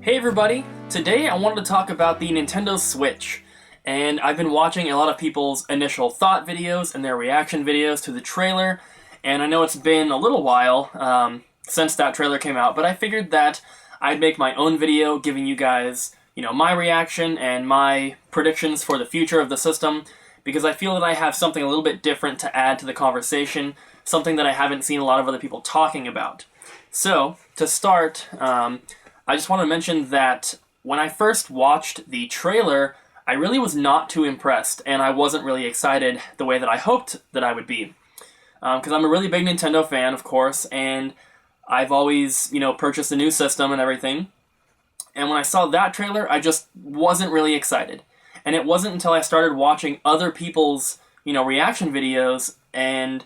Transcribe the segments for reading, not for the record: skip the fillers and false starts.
Hey everybody! Today I wanted to talk about the Nintendo Switch, and I've been watching a lot of people's initial thought videos and their reaction videos to the trailer, and I know it's been a little while since that trailer came out, but I figured that I'd make my own video giving you guys, my reaction and my predictions for the future of the system, because I feel that I have something a little bit different to add to the conversation, something that I haven't seen a lot of other people talking about. So, to start, I just want to mention that when I first watched the trailer, I really was not too impressed, and I wasn't really excited the way that I hoped that I would be. Because I'm a really big Nintendo fan, of course, and I've always, purchased a new system and everything. And when I saw that trailer, I just wasn't really excited. And it wasn't until I started watching other people's, reaction videos and,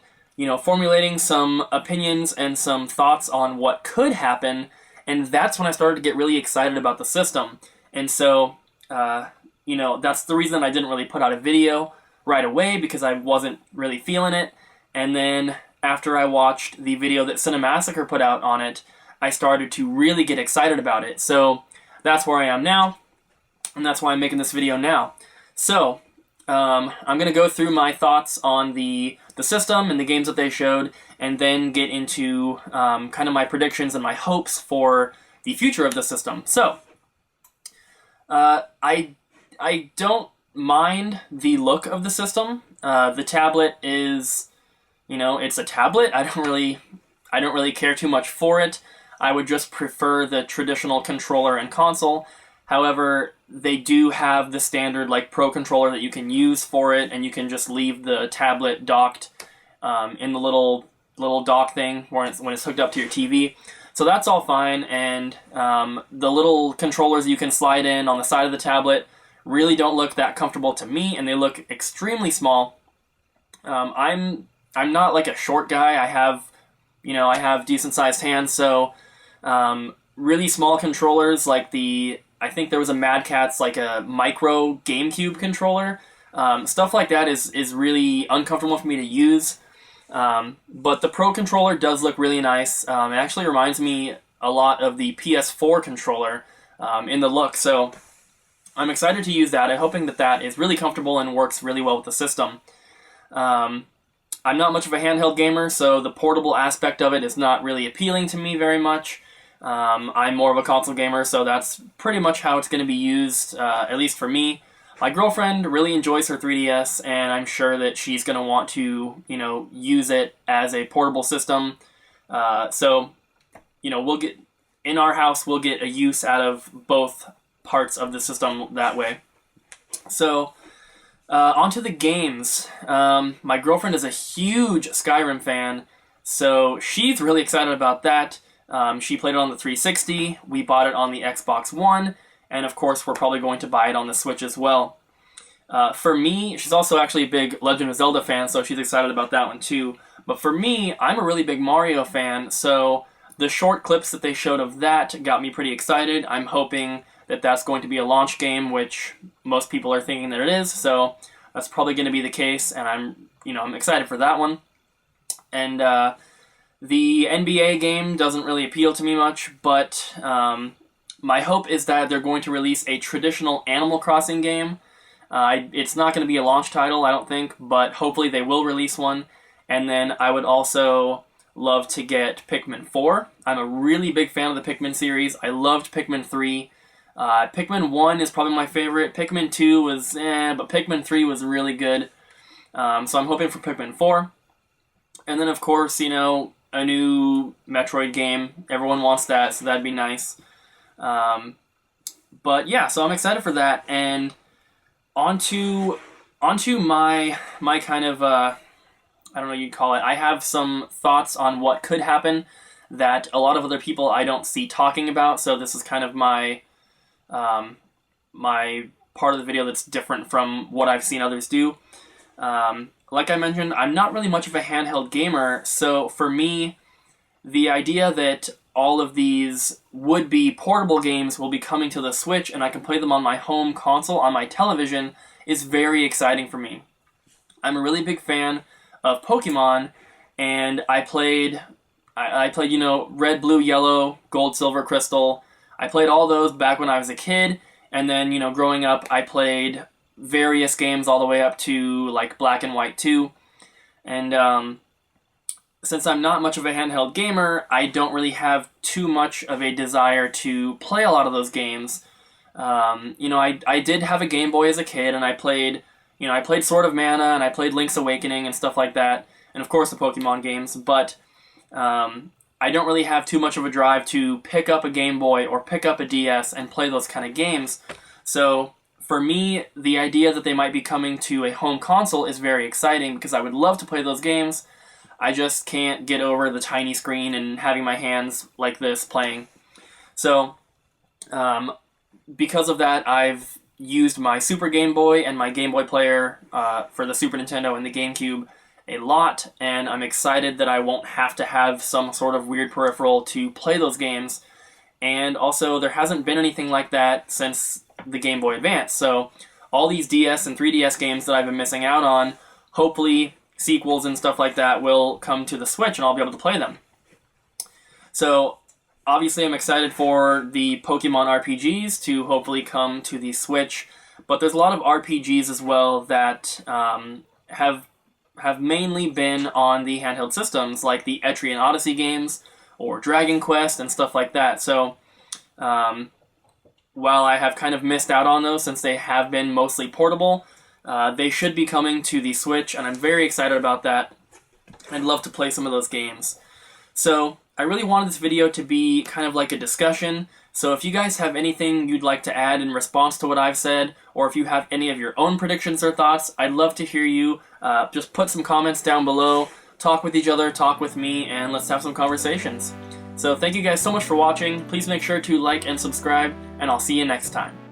formulating some opinions and some thoughts on what could happen, and that's when I started to get really excited about the system. And so, that's the reason I didn't really put out a video right away, because I wasn't really feeling it. And then after I watched the video that Cinemassacre put out on it, I started to really get excited about it. So that's where I am now, and that's why I'm making this video now. So, I'm going to go through my thoughts on the system and the games that they showed, and then get into kind of my predictions and my hopes for the future of the system. So, I don't mind the look of the system. The tablet is, it's a tablet. I don't really care too much for it. I would just prefer the traditional controller and console. However, they do have the standard Pro controller that you can use for it, and you can just leave the tablet docked in the little dock thing when it's hooked up to your TV. So that's all fine, and the little controllers you can slide in on the side of the tablet really don't look that comfortable to me, and they look extremely small. I'm not a short guy. I have decent sized hands, so really small controllers I think there was a Mad Catz a micro GameCube controller. Stuff like that is really uncomfortable for me to use. But the Pro controller does look really nice. It actually reminds me a lot of the PS4 controller in the look. So I'm excited to use that. I'm hoping that is really comfortable and works really well with the system. I'm not much of a handheld gamer, so the portable aspect of it is not really appealing to me very much. I'm more of a console gamer, so that's pretty much how it's going to be used, at least for me. My girlfriend really enjoys her 3DS, and I'm sure that she's going to want to, use it as a portable system. So, in our house, we'll get a use out of both parts of the system that way. So, onto the games. My girlfriend is a huge Skyrim fan, so she's really excited about that. She played it on the 360, we bought it on the Xbox One, and of course we're probably going to buy it on the Switch as well. For me, she's also actually a big Legend of Zelda fan, so she's excited about that one too. But for me, I'm a really big Mario fan, so the short clips that they showed of that got me pretty excited. I'm hoping that that's going to be a launch game, which most people are thinking that it is, so that's probably going to be the case, and I'm excited for that one. And, the NBA game doesn't really appeal to me much, but my hope is that they're going to release a traditional Animal Crossing game. It's not going to be a launch title, I don't think, but hopefully they will release one. And then I would also love to get Pikmin 4. I'm a really big fan of the Pikmin series. I loved Pikmin 3. Pikmin 1 is probably my favorite. Pikmin 2 was but Pikmin 3 was really good. So I'm hoping for Pikmin 4. And then, of course, a new Metroid game. Everyone wants that, so that'd be nice. But yeah, so I'm excited for that. And onto my kind of, I don't know what you'd call it. I have some thoughts on what could happen that a lot of other people I don't see talking about. So this is kind of my my part of the video that's different from what I've seen others do. Like I mentioned, I'm not really much of a handheld gamer, so for me, the idea that all of these would-be portable games will be coming to the Switch and I can play them on my home console, on my television, is very exciting for me. I'm a really big fan of Pokemon, and I played, Red, Blue, Yellow, Gold, Silver, Crystal. I played all those back when I was a kid, and then, you know, growing up, I played various games all the way up to, like, Black and White 2. And since I'm not much of a handheld gamer, I don't really have too much of a desire to play a lot of those games. You know, I did have a Game Boy as a kid, and I played Sword of Mana, and I played Link's Awakening and stuff like that, and of course the Pokemon games, but I don't really have too much of a drive to pick up a Game Boy or pick up a DS and play those kind of games. So for me, the idea that they might be coming to a home console is very exciting because I would love to play those games. I just can't get over the tiny screen and having my hands like this playing. So because of that, I've used my Super Game Boy and my Game Boy player for the Super Nintendo and the GameCube a lot, and I'm excited that I won't have to have some sort of weird peripheral to play those games. And also, there hasn't been anything like that since the Game Boy Advance, so all these DS and 3DS games that I've been missing out on, hopefully sequels and stuff like that will come to the Switch and I'll be able to play them. So obviously I'm excited for the Pokemon RPGs to hopefully come to the Switch, but there's a lot of RPGs as well that have mainly been on the handheld systems, like the Etrian Odyssey games or Dragon Quest and stuff like that. So while I have kind of missed out on those since they have been mostly portable, they should be coming to the Switch, and I'm very excited about that. I'd love to play some of those games. So I really wanted this video to be kind of like a discussion, so if you guys have anything you'd like to add in response to what I've said, or if you have any of your own predictions or thoughts, I'd love to hear you. Just put some comments down below, talk with each other, talk with me, and let's have some conversations. So thank you guys so much for watching. Please make sure to like and subscribe, and I'll see you next time.